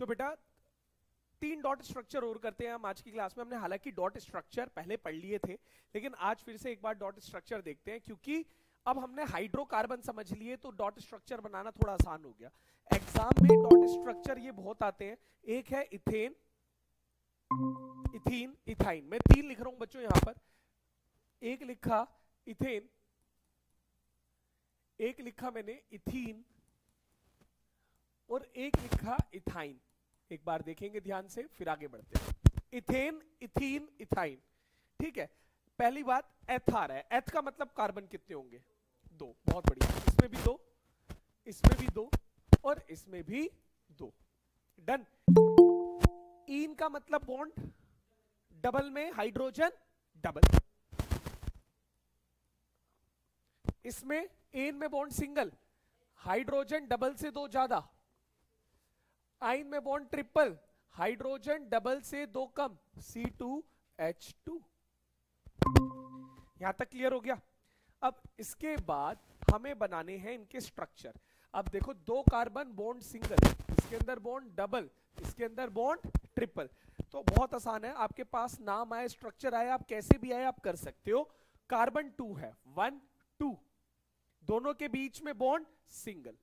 तो बेटा 3 dot structure और करते हैं हम आज की क्लास में। हमने हालांकि डॉट स्ट्रक्चर पहले पढ़ लिए थे, लेकिन आज फिर से एक बार डॉट स्ट्रक्चर देखते हैं, क्योंकि अब हमने हाइड्रोकार्बन समझ लिए तो डॉट स्ट्रक्चर बनाना थोड़ा आसान हो गया। एग्जाम में डॉट स्ट्रक्चर ये बहुत आते हैं। एक है इथेन, इथीन, इथाइन। मैं 3 लिख रहा हूं बच्चों यहां पर। एक लिखा इथेन, एक लिखा मैंने इथीन, और एक लिखा इथाइन। एक बार देखेंगे ध्यान से, फिर आगे बढ़ते हैं। Ethane, ethene, ethyne. ठीक है, पहली बात एथ आ रहा है। एथ का मतलब कार्बन कितने होंगे? 2। बहुत बढ़िया। इसमें भी 2, इसमें भी 2, और इसमें भी 2। डन। इन का मतलब बॉन्ड डबल में हाइड्रोजन डबल। इसमें एन में बॉन्ड सिंगल, हाइड्रोजन डबल से 2 ज्यादा। आइन में बॉन्ड ट्रिपल, हाइड्रोजन डबल से 2 कम, C2H2। यहां तक क्लियर हो गया? अब इसके बाद हमें बनाने हैं इनके स्ट्रक्चर। अब देखो 2 कार्बन बॉन्ड सिंगल, इसके अंदर बॉन्ड डबल, इसके अंदर बॉन्ड ट्रिपल। तो बहुत आसान है, आपके पास नाम आए, स्ट्रक्चर आए, आप कैसे भी आए आप कर सकते हो। कार्बन 2 है, 1 2, दोनों के बीच में बॉन्ड सिंगल।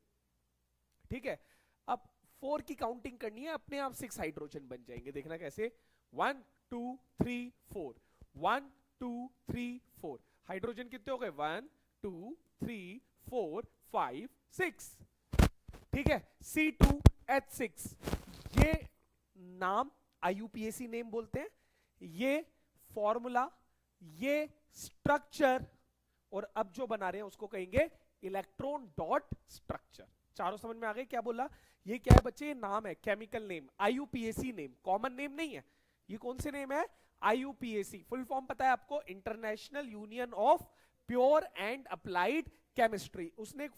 ठीक है, अब 4 की काउंटिंग करनी है, अपने आप 6 हाइड्रोजन बन जाएंगे। देखना कैसे, 1 2 3 4, 1 2 3 4। हाइड्रोजन कितने हो गए? 1 2 3 4 5 6। ठीक है, C2H6। ये नाम IUPAC नेम बोलते हैं, ये फॉर्मूला, ये स्ट्रक्चर, और अब जो बना रहे हैं उसको कहेंगे इलेक्ट्रॉन डॉट स्ट्रक्चर। चारों समझ में आ गए? क्या बोला? ये क्या है बच्चे? ये नाम है, chemical name, IUPAC name, common name नहीं है। ये कौन से नेम है? IUPAC। फुल फॉर्म पता है आपको? International union of pure and applied chemistry. उसने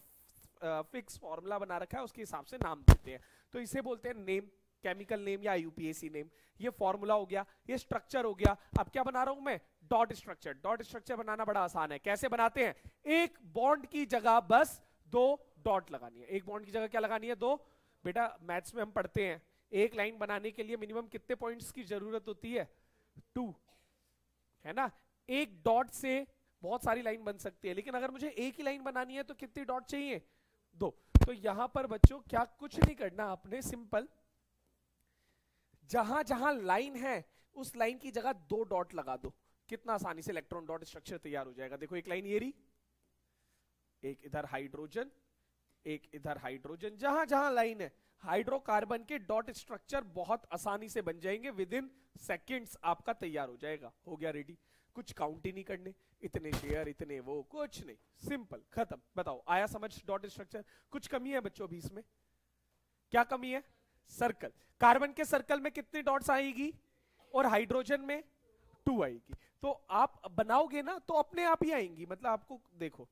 फिक्स फॉर्मूला बना रखा है, उसके हिसाब से नाम देते हैं। तो इसे बोलते हैं नेम, केमिकल नेम या IUPAC नेम। ये फॉर्मूला हो गया, ये स्ट्रक्चर हो गया। अब क्या बना रहा हूं मैं? Dot structure. डॉट स्ट्रक्चर बनाना बड़ा आसान है। कैसे बनाते हैं? एक बॉन्ड की जगह बस 2 डॉट लगानी है। एक बॉन्ड की जगह क्या लगानी है? 2। बेटा मैथ्स में हम पढ़ते हैं, एक लाइन बनाने के लिए मिनिमम कितने पॉइंट्स की जरूरत होती है? 2, है ना? एक डॉट से बहुत सारी लाइन बन सकती है, लेकिन अगर मुझे एक ही लाइन बनानी है तो कितनी डॉट चाहिए? 2। तो यहां पर बच्चों क्या कुछ नहीं करना आपने, सिंपल जहां जहां लाइन है उस लाइन की जगह 2 डॉट लगा दो। कितना आसानी से इलेक्ट्रॉन डॉट स्ट्रक्चर तैयार हो जाएगा। देखो एक लाइन ये रही, एक इधर हाइड्रोजन, एक इधर हाइड्रोजन। जहां जहां लाइन है हाइड्रोकार्बन के डॉट स्ट्रक्चर बहुत आसानी से बन जाएंगे। विद इन सेकेंड्स आपका तैयार हो जाएगा। हो गया रेडी। कुछ काउंट ही नहीं करने, इतने शेयर, इतने वो, कुछ नहीं, सिंपल, खत्म। बताओ आया समझ डॉट स्ट्रक्चर? कुछ कमी है बच्चों अभी इसमें? क्या कमी है? सर्कल। कार्बन के सर्कल में कितनी डॉट्स आएगी? और हाइड्रोजन में 2 आएगी। तो आप बनाओगे ना तो अपने आप ही आएंगी। मतलब आपको देखो,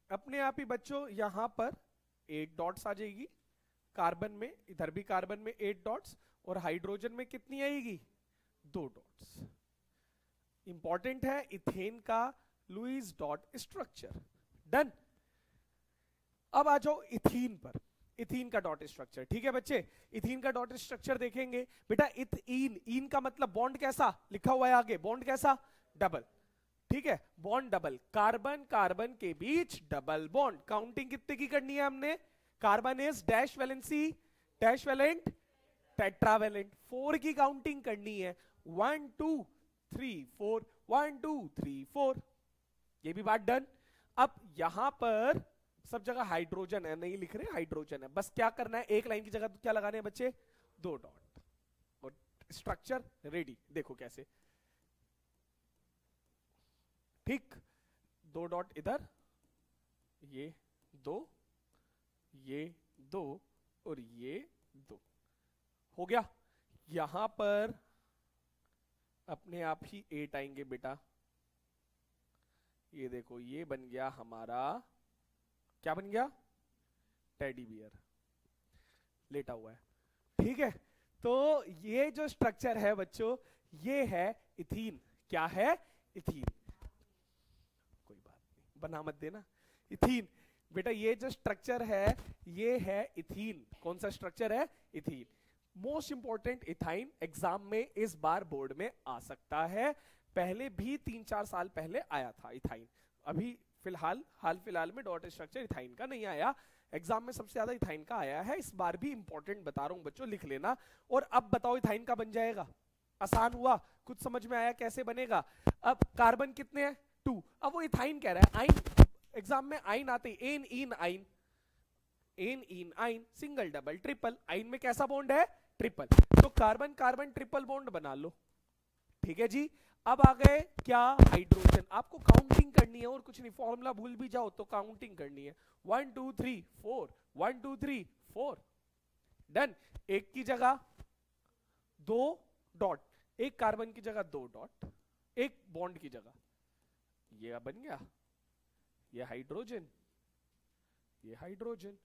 अपने आप ही बच्चों यहां पर 8 डॉट्स आ जाएगी। कार्बन में, इधर भी कार्बन में 8 डॉट्स, और हाइड्रोजन में कितनी आएगी? 2 डॉट्स। इंपॉर्टेंट है इथेन का लुईस डॉट स्ट्रक्चर। डन। अब आ जाओ इथीन पर। इथीन का डॉट स्ट्रक्चर। ठीक है बच्चे, इथीन का डॉट स्ट्रक्चर देखेंगे। बेटा इथीन, इन का मतलब बॉन्ड कैसा लिखा हुआ है आगे? बॉन्ड कैसा? डबल। ठीक है, बॉन्ड डबल, कार्बन कार्बन के बीच डबल बॉन्ड। काउंटिंग कितने की करनी है हमने? Carbon is dash valency, dash valent, tetravalent. 4 की काउंटिंग करनी है। 1 2 3 4, 1 2 3 4। ये भी बात डन। अब यहां पर सब जगह हाइड्रोजन है, नहीं लिख रहे हाइड्रोजन है, बस क्या करना है? एक लाइन की जगह तो क्या लगाने हैं बच्चे? 2 डॉट, और स्ट्रक्चर रेडी। देखो कैसे, ठीक, 2 डॉट इधर, ये 2, ये 2, और ये 2। हो गया। यहां पर अपने आप ही 8 आएंगे बेटा। ये देखो, ये बन गया हमारा, क्या बन गया? टेडी बियर लेटा हुआ है। ठीक है, तो ये जो स्ट्रक्चर है बच्चों, ये है इथीन। क्या है? इथीन। कोई बात नहीं, बना मत देना। इथीन बेटा ये जो स्ट्रक्चर है ये है इथीन। कौन सा स्ट्रक्चर है? Ethene. Most important ethyne exam में इस बार बोर्ड में आ सकता है, पहले भी 3-4 साल पहले आया था इथाइन, अभी हाल फिलहाल में डॉट स्ट्रक्चर इथाइन का नहीं आया। एग्जाम में सबसे ज्यादा इथाइन का आया है, इस बार भी इंपॉर्टेंट बता रहा हूं बच्चों, लिख लेना। और अब बताओ इथाइन का बन जाएगा, आसान हुआ, कुछ समझ में आया कैसे बनेगा। अब कार्बन कितने हैं? 2। अब वो इथाइन कह रहा है, आइन एग्जाम में आइन आते ही एन इन आइन, एन इन आइन, सिंगल डबल ट्रिपल, आइन में कैसा बॉन्ड है? ट्रिपल। तो कार्बन कार्बन ट्रिपल बॉन्ड बना लो, ठीक है जी। अब आ गए क्या? हाइड्रोजन। आपको काउंटिंग करनी है और कुछ नहीं, फॉर्मूला भूल भी जाओ तो काउंटिंग करनी है। 1 2 3 4, 1 2 3 4, डन। एक की जगह 2 डॉट, एक कार्बन की जगह 2 डॉट, एक बॉन्ड की जगह, ये बन गया, ये हाइड्रोजन, ये हाइड्रोजन,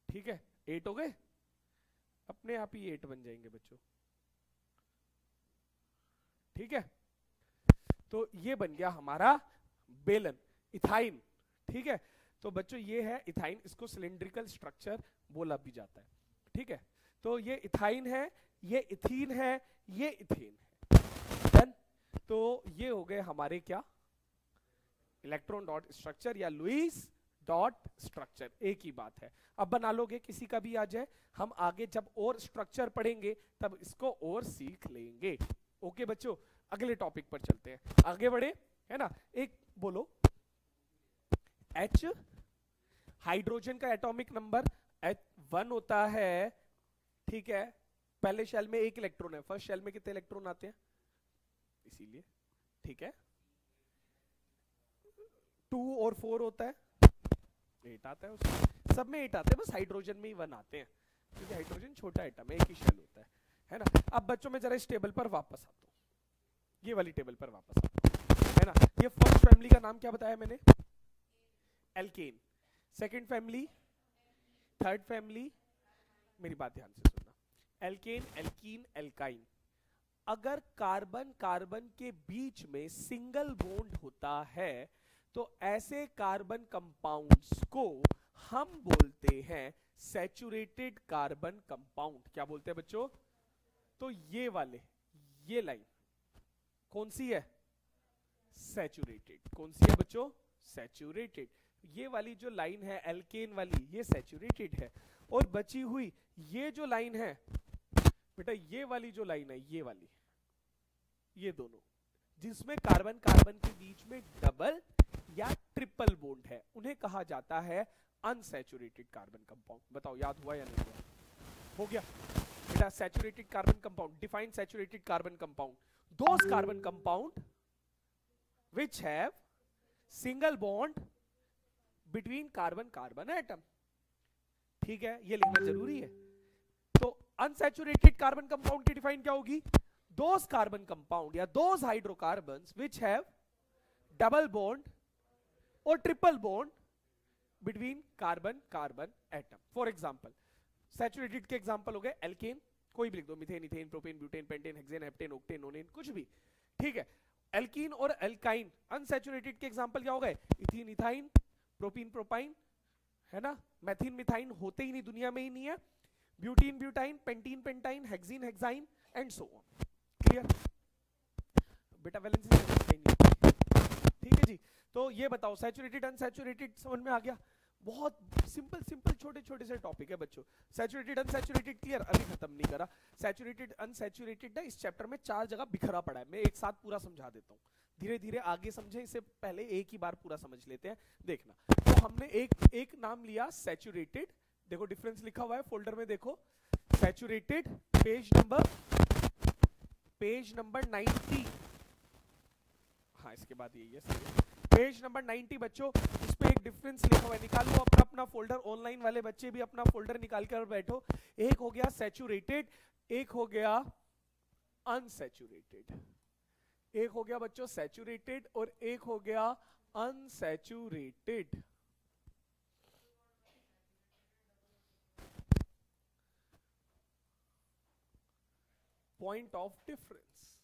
ठीक है। 8 हो गए, अपने आप ही 8 बन जाएंगे बच्चों, ठीक है। तो ये बन गया हमारा बेलन, इथाइन, ठीक है। तो बच्चों ये है इथाइन, इसको सिलिंड्रिकल स्ट्रक्चर बोला भी जाता है, ठीक है। तो ये इथाइन है, ये इथीन है, ये इथेन है, डन। तो ये हो गए हमारे क्या? इलेक्ट्रॉन डॉट स्ट्रक्चर या लुईस डॉट स्ट्रक्चर, एक ही बात है। अब बना लोगे, किसी का भी आ जाए, हम आगे जब और स्ट्रक्चर पढ़ेंगे तब इसको और सीख लेंगे। ओके बच्चों, अगले टॉपिक पर चलते हैं, आगे बढ़े, है ना। एक बोलो, H हाइड्रोजन का एटॉमिक नंबर H1 होता है, ठीक है। पहले शेल में 1 इलेक्ट्रॉन है, फर्स्ट शेल में कितने इलेक्ट्रॉन आते हैं? इसीलिए, ठीक है। 2 और 4 होता है, 8 आता है उसमें, सब में 8 आते हैं, बस हाइड्रोजन में ही 1 आते हैं, क्योंकि हाइड्रोजन छोटा एटम है, एक ही शेल होता है ना। अब बच्चों में जरा इस टेबल पर वापस आता हूं, ये वाली टेबल पर वापस आता हूं, है ना। ये फर्स्ट फैमिली का नाम क्या बताया मैंने? Alkane. Second family, third family, मेरी बात ध्यान से सुनना, एल्केन, एल्कीन, एल्काइन। अगर कार्बन कार्बन के बीच में सिंगल बॉन्ड होता है तो ऐसे कार्बन कंपाउंड्स को हम बोलते हैं सैचुरेटेड कार्बन कंपाउंड। क्या बोलते हैं बच्चों? तो ये वाले, ये लाइन कौन सी है? सैचुरेटेड। कौन सी है बच्चों? सैचुरेटेड। ये वाली जो लाइन है एल्केन वाली, ये सैचुरेटेड है। और बची हुई ये जो लाइन है बेटा, ये वाली जो लाइन है, ये वाली, ये दोनों जिसमें कार्बन कार्बन के बीच में डबल या ट्रिपल बॉन्ड है, उन्हें कहा जाता है अनसैचुरेटेड कार्बन कंपाउंड। बताओ याद हुआ या नहीं हुआ? हो गया बेटा। Saturated carbon compound, define saturated carbon compound, those carbon compound which have single bond between carbon carbon atom, ठीक है, ये लिखना जरूरी है। तो अनसैचुरेटेड कार्बन कंपाउंड की डिफाइन क्या होगी? दोस कार्बन कंपाउंड या those hydrocarbons which have double bond और triple bond between carbon carbon atom. For example saturated के एग्जांपल हो गए एल्केन, कोई भी लिख दो, methane, ethane, propane, butane, pentane, hexane, heptane, octane, नोनेन, कुछ भी, ठीक है। एल्कीन और एल्काइन। अनसैचुरेटेड के एग्जांपल क्या हो गए? इथीन, इथाइन, प्रोपीन, प्रोपाइन, है ना। मेथिन, मिथाइन होते ही नहीं, दुनिया में ही नहीं है। Butene, butyne, pentene, pentyne, hexene, hexyne and so on. Clear बेटा? वैलेंसी नहीं, ठीक है जी। तो ये बताओ सैचुरेटेड अनसैचुरेटेड समझ में आ गया? बहुत सिंपल सिंपल छोटे छोटे से टॉपिक है बच्चों। सैचुरेटेड अनसैचुरेटेड क्लियर, अभी खत्म नहीं करा। सैचुरेटेड अनसैचुरेटेड ना इस चैप्टर में 4 जगह बिखरा पड़ा है, मैं एक साथ पूरा समझा देता हूँ, धीरे धीरे आगे समझे, इससे पहले एक ही बार पूरा समझ लेते हैं। देखना, तो हमने एक नाम लिया सैचुरेटेड, देखो डिफरेंस लिखा हुआ है फोल्डर में, देखो सैचुरेटेड, पेज नंबर 90, हाँ इसके बाद यही है, पेज नंबर 90 बच्चों, इस पे एक डिफरेंस लिखा हुआ है, निकाल लो अपना अपना फोल्डर। ऑनलाइन वाले बच्चे भी अपना फोल्डर निकाल कर बैठो। एक हो गया सैचुरेटेड, एक हो गया अनसैचुरेटेड, एक हो गया बच्चों सैचुरेटेड और एक हो गया अनसैचुरेटेड। पॉइंट ऑफ डिफरेंस,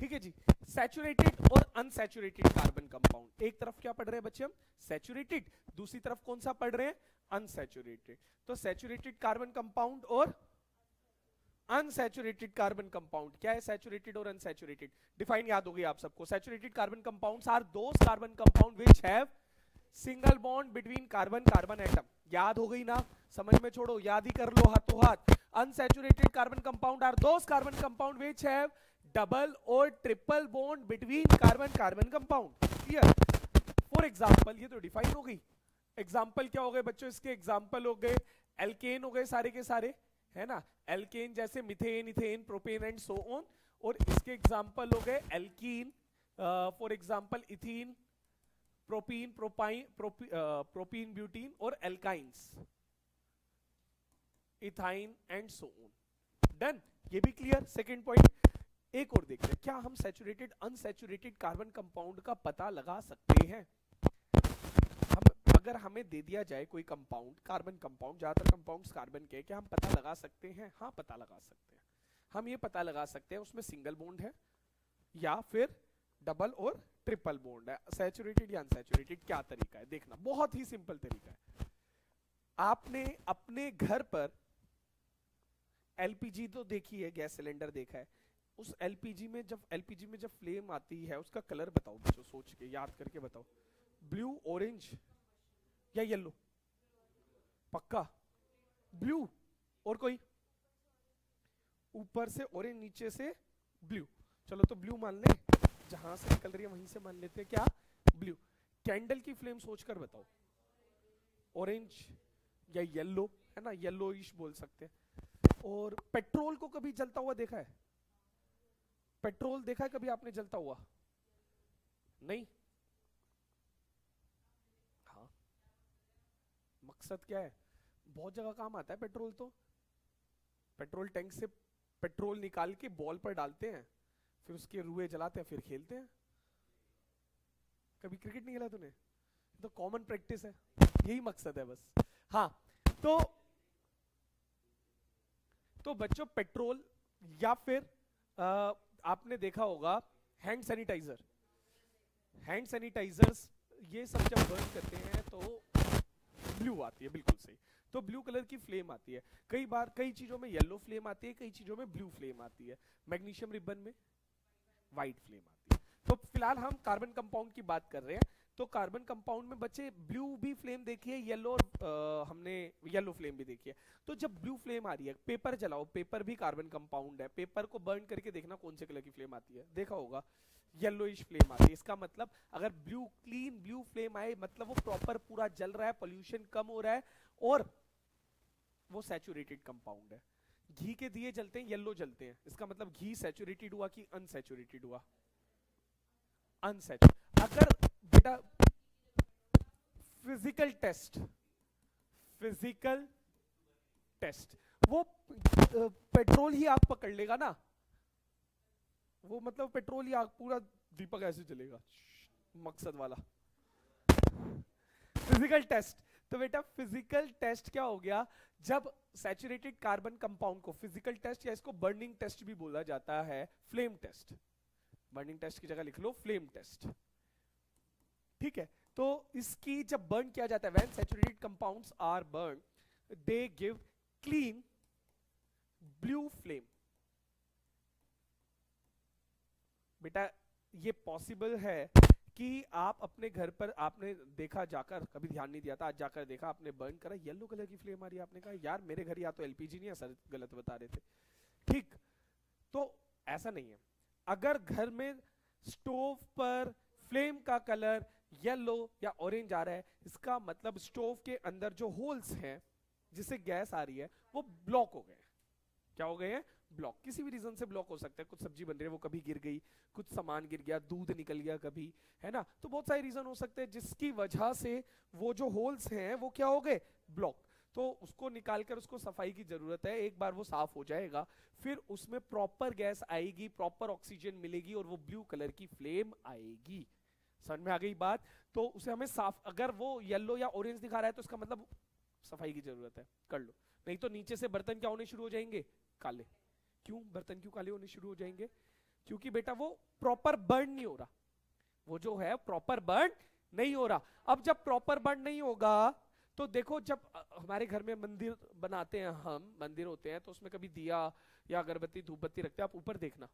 ठीक है जी। सैचुरेटेड और अनसैचुरेटेड कार्बन कंपाउंड, एक तरफ क्या पढ़ रहे हैं बच्चे हम, सैचुरेटेड, दूसरी तरफ कौन सा पढ़ रहे हैं, अनसैचुरेटेड। तो सैचुरेटेड कार्बन कंपाउंड और अनसैचुरेटेड कार्बन कंपाउंड, क्या है सैचुरेटेड और अनसैचुरेटेड, डिफाइन याद हो गई आप सबको। Saturated carbon compounds are those carbon compound which have single bond between carbon carbon atom, याद हो गई ना, समझ में छोड़ो, याद ही कर लो हाथों हाथ। Unsaturated carbon compound are those carbon compound which have double और triple bond between carbon carbon compound, clear. For example, ये तो डिफाइन हो गई। एग्जांपल क्या हो गए बच्चों, इसके एग्जांपल हो गए एल्केन हो गए सारे के सारे, है ना, एल्केन जैसे methane, ethane, propane and so on. और इसके एग्जांपल हो गए alkene, for example ethene, propene, propene, butene और alkynes, ethyne and so on. Done, ये भी क्लियर। सेकंड पॉइंट एक और देखते हैं, क्या हम सैचुरेटेड अनसैचुरेटेड कार्बन कंपाउंड का पता लगा सकते हैं। हम अगर हमें दे दिया जाए कोई कंपाउंड, कार्बन कंपाउंड, ज्यादातर कंपाउंड्स कार्बन के, क्या हम पता लगा सकते हैं, हाँ पता लगा सकते हैं। हम ये पता लगा सकते हैं उसमें सिंगल बॉन्ड है या फिर डबल और ट्रिपल बॉन्ड है, सैचुरेटेड या अनसैचुरेटेड। क्या तरीका है देखना, बहुत ही सिंपल तरीका है। आपने अपने घर पर एलपीजी तो देखी है, गैस सिलेंडर देखा है, उस एलपीजी में जब फ्लेम आती है उसका कलर बताओ बच्चों, सोच के याद करके बताओ, ब्लू, ऑरेंज या येलो, पक्का ब्लू, और कोई, ऊपर से ऑरेंज नीचे से ब्लू, चलो तो ब्लू मान ले, जहां से निकल रही है वहीं से मान लेते हैं क्या, ब्लू। कैंडल की फ्लेम सोचकर बताओ, ऑरेंज या येलो, है ना, येलोइश बोल सकते हैं। और पेट्रोल को कभी जलता हुआ देखा है, पेट्रोल देखा है कभी आपने जलता हुआ, नहीं, हाँ, मकसद क्या है, बहुत जगह काम आता है पेट्रोल। तो पेट्रोल टैंक से पेट्रोल निकाल के बॉल पर डालते हैं, फिर उसके रुए जलाते हैं, फिर खेलते हैं। कभी क्रिकेट नहीं खेला तूने, तो कॉमन प्रैक्टिस है, यही मकसद है बस। हाँ, तो बच्चों पेट्रोल या फिर आपने देखा होगा हैंड सैनिटाइजर, हैंड सैनिटाइजर्स ये सब जब बर्न करते हैं तो ब्लू आती है, बिल्कुल सही। तो ब्लू कलर की फ्लेम आती है, कई बार कई चीजों में येलो फ्लेम आती है, कई चीजों में ब्लू फ्लेम आती है, मैग्नीशियम रिबन में व्हाइट फ्लेम आती है। तो फिलहाल हम कार्बन कंपाउंड की बात कर रहे हैं। तो कार्बन कंपाउंड में बच्चे ब्लू भी फ्लेम देखी है, येलो और हमने येलो फ्लेम भी देखी है। तो जब ब्लू फ्लेम आ रही है, पेपर जलाओ, पेपर भी कार्बन कंपाउंड है, पेपर को बर्न करके देखना कौन से कलर की फ्लेम आती है, देखा होगा येलोइश फ्लेम आती है। इसका मतलब अगर ब्लू, क्लीन ब्लू फ्लेम आए, मतलब वो प्रॉपर पूरा जल रहा है, पोल्यूशन कम हो रहा है और वो सैचुरेटेड कंपाउंड है। घी के दिए जलते हैं, येलो जलते हैं, इसका मतलब घी सैचुरेटेड हुआ कि अनसैचुरेटेड हुआ, अनसैचुरेटेड। अगर बेटा फिजिकल टेस्ट वो पेट्रोल ही आग पकड़ लेगा ना, वो मतलब पेट्रोल ही आग, पूरा दीपक ऐसे जलेगा, मकसद वाला फिजिकल टेस्ट। तो बेटा फिजिकल टेस्ट क्या हो गया, जब सैचुरेटेड कार्बन कंपाउंड को फिजिकल टेस्ट या इसको बर्निंग टेस्ट भी बोला जाता है, फ्लेम टेस्ट, बर्निंग टेस्ट की जगह लिख लो फ्लेम टेस्ट, ठीक है। तो इसकी जब बर्न किया जाता है, when saturated compounds are burn, they give clean blue flame. बेटा ये पॉसिबल है कि आप अपने घर पर, आपने देखा जाकर, कभी ध्यान नहीं दिया था, आज जाकर देखा, आपने बर्न करा, येलो कलर की फ्लेम आ रही है, आपने कहा यार मेरे घर या तो एलपीजी नहीं है, सर गलत बता रहे थे, ठीक। तो ऐसा नहीं है, अगर घर में स्टोव पर फ्लेम का कलर येलो या ऑरेंज आ रहा है, इसका मतलब स्टोव के अंदर जो होल्स हैं जिससे गैस आ रही है वो ब्लॉक हो गए। क्या हो गए हैं, ब्लॉक। किसी भी रीजन से ब्लॉक हो सकता है, कुछ सब्जी बन रही है वो कभी गिर गई, कुछ सामान गिर गया, दूध निकल गया कभी, है ना, तो बहुत सारे रीजन हो सकते हैं जिसकी वजह से वो जो होल्स हैं वो क्या हो गए, ब्लॉक। तो उसको निकालकर उसको सफाई की जरूरत है, एक बार वो साफ हो जाएगा फिर उसमें प्रॉपर गैस आएगी, प्रॉपर ऑक्सीजन मिलेगी और वो ब्लू कलर की फ्लेम आएगी। समझ में आ गई बात। तो उसे हमें साफ, अगर वो येलो या ऑरेंज दिखा रहा है तो इसका मतलब सफाई की जरूरत है, कर लो, नहीं तो नीचे से बर्तन क्या होने शुरू हो जाएंगे, काले। क्यों बर्तन क्यों काले होने शुरू हो जाएंगे, क्योंकि बेटा वो प्रॉपर बर्न नहीं हो रहा, वो जो है प्रॉपर बर्न नहीं हो रहा। अब जब प्रॉपर बर्न नहीं होगा तो देखो, जब हमारे घर में मंदिर बनाते हैं, हम मंदिर होते हैं तो उसमें कभी दिया या अगरबत्ती धूपबत्ती रखते हैं, आप ऊपर देखना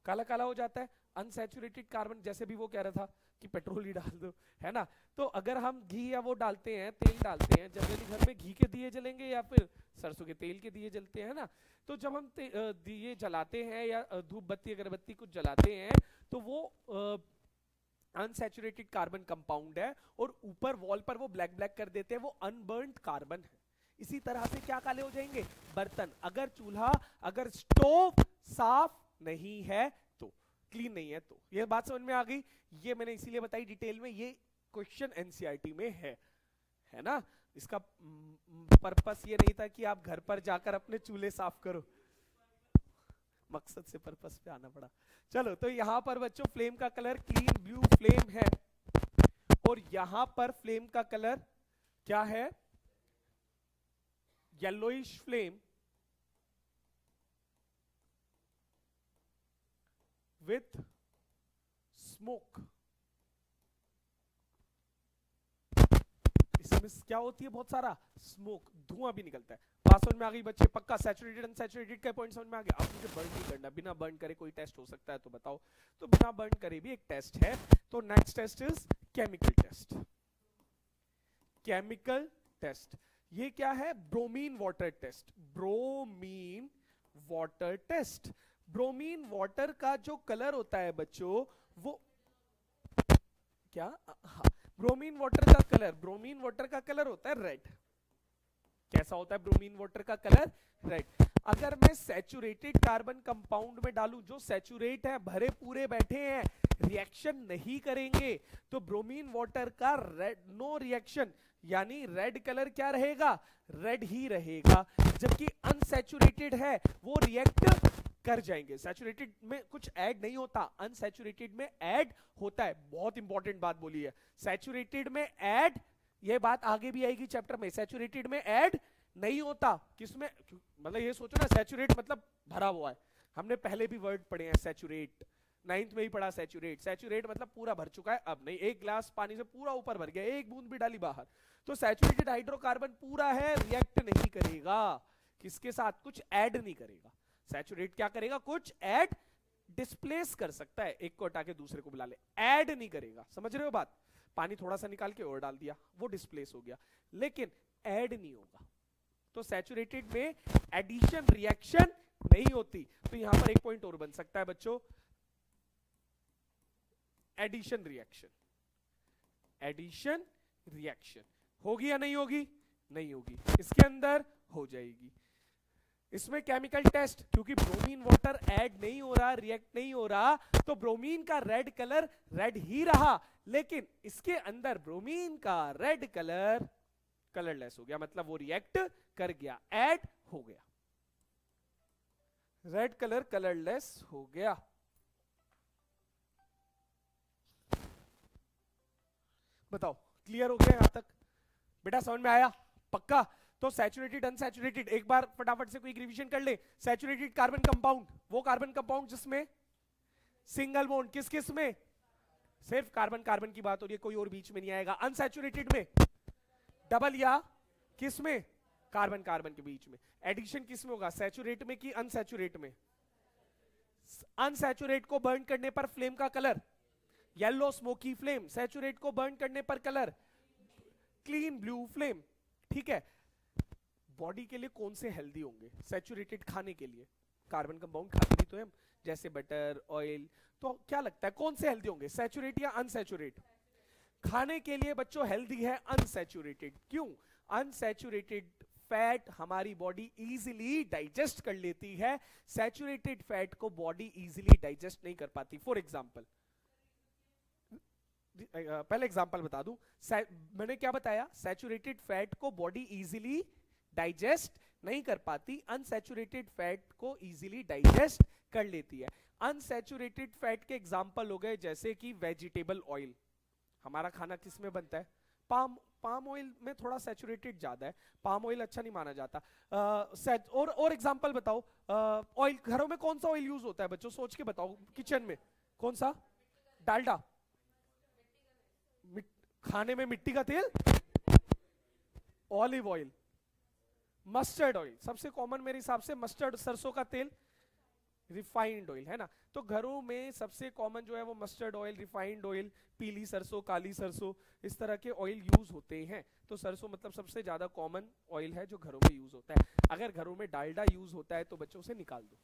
काला काला हो जाता है, अनसैचुरेटेड कार्बन। जैसे भी वो कह रहा था कि पेट्रोल ही डाल दो, है ना। तो अगर हम घी या वो डालते हैं, तेल डालते हैं, जनरली घर में घी के दिए जलेंगे या फिर सरसों के तेल के दिए जलते हैं ना। तो जब हम दिए जलाते हैं या धूप बत्ती अगरबत्ती कुछ जलाते हैं तो वो अनसैचुरेटेड कार्बन कंपाउंड है, और ऊपर वॉल पर वो ब्लैक ब्लैक कर देते हैं, वो अनबर्न्ड कार्बन है। इसी तरह से क्या काले हो जाएंगे बर्तन, अगर चूल्हा अगर स्टोव साफ नहीं है तो, क्लीन नहीं है तो। ये बात समझ में आ गई, ये मैंने इसीलिए बताई डिटेल में, ये क्वेश्चन एनसीईआरटी में है ना। इसका पर्पस ये नहीं था कि आप घर पर जाकर अपने चूल्हे साफ करो, मकसद से पर्पस पे आना पड़ा। चलो, तो यहां पर बच्चों फ्लेम का कलर क्लीन ब्लू फ्लेम है, और यहां पर फ्लेम का कलर क्या है, येलोइश फ्लेम विथ स्मोक। इसमें क्या होती है, बहुत सारा स्मोक, धुआं भी निकलता है। बात समझ में आ गई बच्चे, पक्का सैचुरेटेड अनसैचुरेटेड का पॉइंट समझ में आ गया। अब मुझे बर्न नहीं करना, बिना बर्न करे कोई टेस्ट हो सकता है तो बताओ, तो बिना बर्न करे भी एक टेस्ट है। तो next test is chemical test. Chemical test ये क्या है, bromine water test. Bromine water test, bromine water का जो कलर होता है बच्चों वो क्या, हाँ, ब्रोमीन वाटर का कलर, ब्रोमीन वाटर का कलर होता है रेड। कैसा होता है ब्रोमीन वाटर का कलर, रेड। अगर मैं सैचुरेटेड कार्बन कंपाउंड में डालूं, जो सैचुरेट है, भरे पूरे बैठे हैं, रिएक्शन नहीं करेंगे, तो ब्रोमीन वाटर का रेड, नो रिएक्शन, यानी रेड कलर क्या रहेगा, रेड ही रहेगा। जबकि अनसैचुरेटेड है वो रिएक्ट कर जाएंगे। सैचुरेटेड में कुछ ऐड नहीं होता, अनसैचुरेटेड में ऐड होता है। बहुत इंपॉर्टेंट बात बोली है, सैचुरेटेड में ऐड, ये बात आगे भी आएगी चैप्टर में, सैचुरेटेड में ऐड नहीं होता। किसमें, मतलब ये सोचो ना, सैचुरेट मतलब भरा हुआ है, हमने पहले भी वर्ड पढ़े हैं सैचुरेट, 9th में ही पढ़ा सैचुरेट। सैचुरेट मतलब पूरा भर चुका है, अब नहीं, एक ग्लास पानी से पूरा ऊपर भर गया, एक बूंद भी डाली बाहर, तो सैचुरेटेड हाइड्रोकार्बन पूरा है, रिएक्ट नहीं करेगा, किसके साथ, कुछ ऐड नहीं करेगा। सैचुरेट क्या करेगा, कुछ ऐड, डिस्प्लेस कर सकता है, एक को हटा के दूसरे को बुला ले, ऐड नहीं करेगा। समझ रहे हो बात, पानी थोड़ा सा निकाल के और डाल दिया, वो डिस्प्लेस हो गया, लेकिन ऐड नहीं होगा। तो सैचुरेटेड में एडिशन रिएक्शन नहीं होती। तो यहां पर एक पॉइंट और बन सकता है बच्चों, एडिशन रिएक्शन। एडिशन रिएक्शन होगी या नहीं होगी, नहीं होगी, इसके अंदर हो जाएगी। इसमें केमिकल टेस्ट, क्योंकि ब्रोमीन वाटर ऐड नहीं हो रहा, रिएक्ट नहीं हो रहा, तो ब्रोमीन का रेड कलर रेड ही रहा, लेकिन इसके अंदर ब्रोमीन का रेड कलर कलरलेस हो गया, मतलब वो रिएक्ट कर गया, ऐड हो गया, रेड कलर कलरलेस हो गया। बताओ क्लियर हो गया यहां तक, बेटा समझ में आया, पक्का। तो सैचुरेटेड अनसैचुरेटेड एक बार फटाफट से कोई रिवीजन कर ले। सैचुरेटेड कार्बन कंपाउंड, वो कार्बन कंपाउंड जिसमें सिंगल बॉन्ड, किस किस में, सिर्फ कार्बन कार्बन की बात हो रही है, कोई और बीच में नहीं आएगा। अनसैचुरेटेड में डबल या किस में, कार्बन कार्बन के बीच में। एडिशन किस में होगा, सैचुरेट में कि अनसैचुरेट में। अनसैचुरेट को बर्न करने पर फ्लेम का colour yellow smoky flame, saturate को बर्न करने पर कलर क्लीन ब्लू फ्लेम। ठीक है, बॉडी के लिए कौन से हेल्दी होंगे, सैचुरेटेड खाने के लिए, कार्बन कंपाउंड खाते भी तो हम, जैसे बटर ऑयल, तो क्या लगता है कौन से हेल्दी होंगे, सैचुरेट या अनसैचुरेट। खाने के लिए बच्चों हेल्दी है अनसैचुरेटेड। क्यों, अनसैचुरेटेड फैट हमारी बॉडी इजीली डाइजेस्ट कर लेती है, सैचुरेटेड फैट को बॉडी इजीली डाइजेस्ट नहीं कर पाती। फॉर एग्जांपल, पहले एग्जांपल बता दूं, मैंने क्या बताया, सैचुरेटेड फैट को बॉडी इजीली डाइजेस्ट नहीं कर पाती, अनसैचुरेटेड फैट को इजीली डाइजेस्ट कर लेती है। अनसैचुरेटेड फैट के एग्जांपल हो गए जैसे कि वेजिटेबल ऑयल, हमारा खाना किस में बनता है, पाम ऑयल में थोड़ा सैचुरेटेड ज्यादा है, पाम ऑयल अच्छा नहीं माना जाता। और एग्जांपल बताओ, ऑयल घरों में कौन सा ऑयल यूज होता है बच्चों, सोच के बताओ, किचन में कौन सा? डालडा। खाने में मिट्टी का तेल, ऑलिव ऑयल, मस्टर्ड ऑयल, सबसे कॉमन मेरे हिसाब से मस्टर्ड, सरसों का तेल, रिफाइंड ऑयल, है ना। तो घरों में सबसे कॉमन जो है वो मस्टर्ड ऑयल, रिफाइंड ऑयल, पीली सरसों, काली सरसों, इस तरह के ऑयल यूज होते हैं। तो सरसों मतलब सबसे ज्यादा कॉमन ऑयल है जो घरों में यूज होता है। अगर घरों में डालडा यूज होता है तो बच्चों से निकाल दो,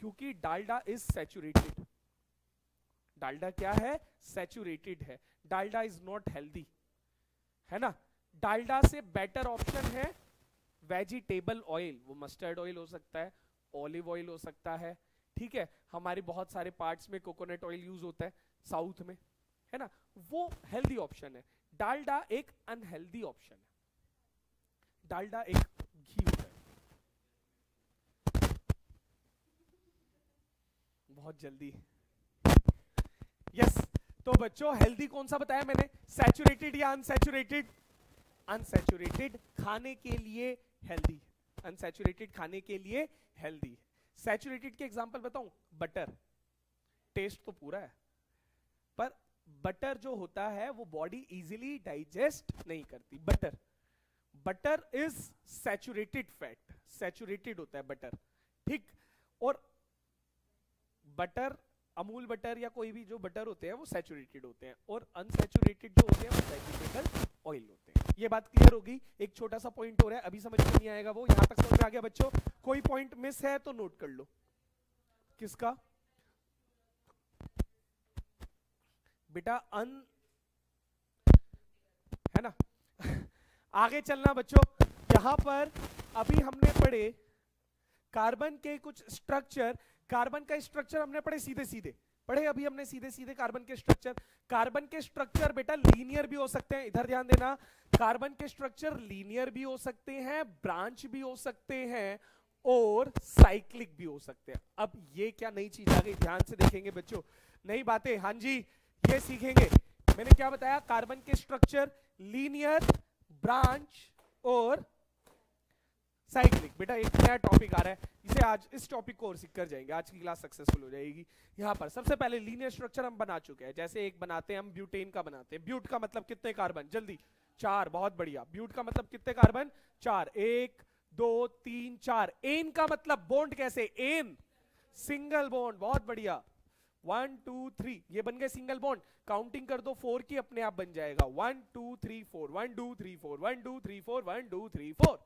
क्योंकि डालडा इज सैचुरेटेड। डालडा क्या है? सैचुरेटेड है। डालडा इज नॉट हेल्दी, है ना। डालडा से बेटर ऑप्शन है वेजिटेबल ऑयल, वो मस्टर्ड ऑयल हो सकता है, ऑलिव ऑयल हो सकता है, ठीक है। हमारे बहुत सारे पार्ट्स में कोकोनट ऑयल यूज होता है, साउथ में, है ना, वो हेल्दी ऑप्शन है। डालडा एक अनहेल्दी ऑप्शन है। डालडा एक घी होता है। बहुत जल्दी, यस। तो बच्चों हेल्दी कौन सा बताया मैंने? सैचुरेटेड या अनसैचुरेटेड? अनसैचुरेटेड खाने के लिए हेल्दी, अनसैचुरेटेड खाने के लिए हेल्दी। सैचुरेटेड के एग्जांपल बताऊं? बटर, टेस्ट तो पूरा है, पर बटर जो होता है वो बॉडी इजीली डाइजेस्ट नहीं करती। Butter is saturated fat, saturated होता है बटर, ठीक। और बटर, अमूल बटर या कोई भी जो बटर होते हैं वो सैचुरेटेड होते हैं, और अनसैचुरेटेड जो होते हैं वो वेजिटेबल ऑयल होते हैं। ये बात क्लियर होगी। एक छोटा सा पॉइंट हो रहा है, अभी समझ में नहीं आएगा वो, यहां तक समझ में आ गया बच्चों? कोई पॉइंट मिस है तो नोट कर लो। किसका बेटा? है ना। आगे चलना बच्चों, यहां पर अभी हमने पढ़े कार्बन के कुछ स्ट्रक्चर। कार्बन का स्ट्रक्चर हमने पढ़े सीधे सीधे पढ़े, अभी हमने सीधे सीधे कार्बन के स्ट्रक्चर। कार्बन के स्ट्रक्चर बेटा लीनियर भी हो सकते हैं, इधर ध्यान देना। कार्बन के स्ट्रक्चर लीनियर भी हो सकते हैं, ब्रांच भी हो सकते हैं, और साइक्लिक भी हो सकते हैं। अब ये क्या नई चीज आ गई, ध्यान से देखेंगे बच्चों, नई बातें। हाँ जी, ये सीखेंगे। मैंने क्या बताया? कार्बन के स्ट्रक्चर लीनियर, ब्रांच और साइक्लिक। बेटा एक नया टॉपिक आ रहा है, इसे आज इस टॉपिक को और सीख कर जाएंगे, आज की क्लास सक्सेसफुल हो जाएगी। यहाँ पर सबसे पहले लीनियर स्ट्रक्चर हम बना चुके हैं। जैसे एक बनाते हैं हम ब्यूटेन का बनाते हैं। ब्यूट का मतलब कितने कार्बन? जल्दी, 4, बहुत बढ़िया। ब्यूट का मतलब कितने कार्बन? 4, 1 2 3 4। एन का मतलब बॉन्ड कैसे? एन सिंगल बॉन्ड, बहुत बढ़िया। 1 2 3 ये बन गए सिंगल बॉन्ड। काउंटिंग कर दो 4 की, अपने आप बन जाएगा 1 2 3 4, 1 2 3 4, 1 2 3 4, 1 2 3 4।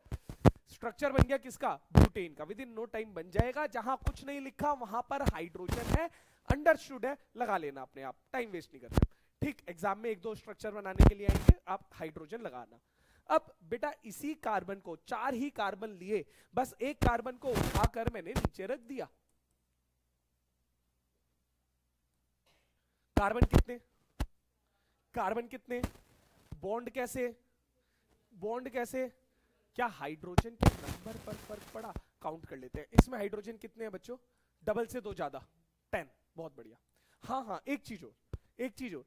स्ट्रक्चर बन गया किसका? ब्यूटेन का। विद इन नो टाइम बन जाएगा। जहां कुछ नहीं लिखा वहां पर हाइड्रोजन है, अंडरस्टूड है, लगा लेना अपने आप, टाइम वेस्ट नहीं करना, ठीक। एग्जाम में 1-2 स्ट्रक्चर बनाने के लिए आएंगे, आप हाइड्रोजन लगाना। अब बेटा इसी कार्बन को, 4 ही कार्बन लिए, बस एक कार्बन को उठाकर मैंने नीचे रख दिया। कार्बन कितने? कार्बन कितने? बॉन्ड कैसे? बॉन्ड कैसे? क्या हाइड्रोजन के नंबर पर फर्क पड़ा? काउंट कर लेते हैं। इसमें हाइड्रोजन कितने हैं बच्चों? डबल से 2 ज्यादा, 10, बहुत बढ़िया। हाँ, एक चीज हो,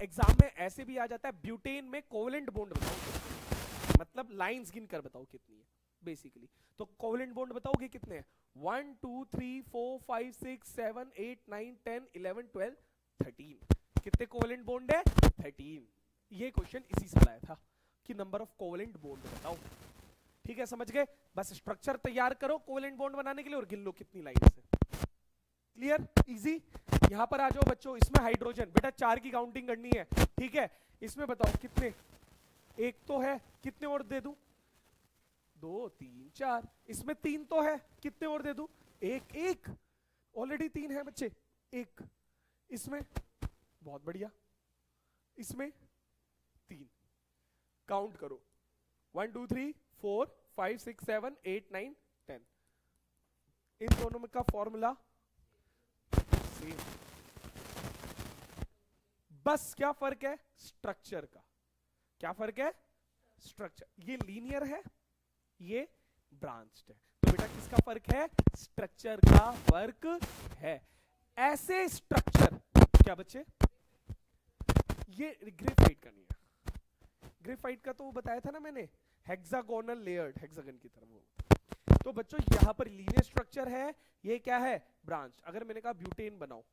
एग्जाम में ऐसे भी आ जाता है, ब्यूटेन में कोवेलेंट बॉन्ड बताओ, मतलब लाइंस गिनकर बताओ कितनी है बेसिकली। तो कोवेलेंट बॉन्ड बताओगे कितने हैं? 1 2 3 4 5 6 7 8 9 10 11 12 13। कितने कोवेलेंट बॉन्ड है? 13। ये क्वेश्चन इसी साल आया था कि नंबर ऑफ कोवेलेंट बॉन्ड बताओ, ठीक है, समझ गए? बस स्ट्रक्चर तैयार करो कोवेलेंट बॉन्ड बनाने के लिए और गिन लो कितनी लाइन है। Clear, easy. यहां पर आ जाओ बच्चों, इसमें हाइड्रोजन, बेटा 4 की काउंटिंग करनी है, ठीक है। इसमें बताओ कितने? एक तो है, कितने और दे दूं? 2 3 4। इसमें 3 तो है, कितने और दे दूं? एक, ऑलरेडी 3 है बच्चे, एक। इसमें, बहुत बढ़िया, इसमें 3। काउंट करो, 1 2 3 4 5 6 7 8 9 10। इन दोनों में का फॉर्मूला सेम, बस क्या फर्क है? स्ट्रक्चर का। क्या फर्क है? स्ट्रक्चर। ये लीनियर है, ये ब्रांच्ड है। तो बेटा किसका फर्क है? स्ट्रक्चर का फर्क है। ऐसे स्ट्रक्चर, क्या बच्चे? ये ग्रेफाइट का नहीं है, ग्रेफाइट का तो वो बताया था ना मैंने, हेक्सागोनल लेयर्ड, हेक्सागन की तरह वो। तो बच्चों यहाँ पर लीनियर स्ट्रक्चर है, ये क्या है, ब्रांच। अगर मैंने कहा ब्यूटेन बनाओ,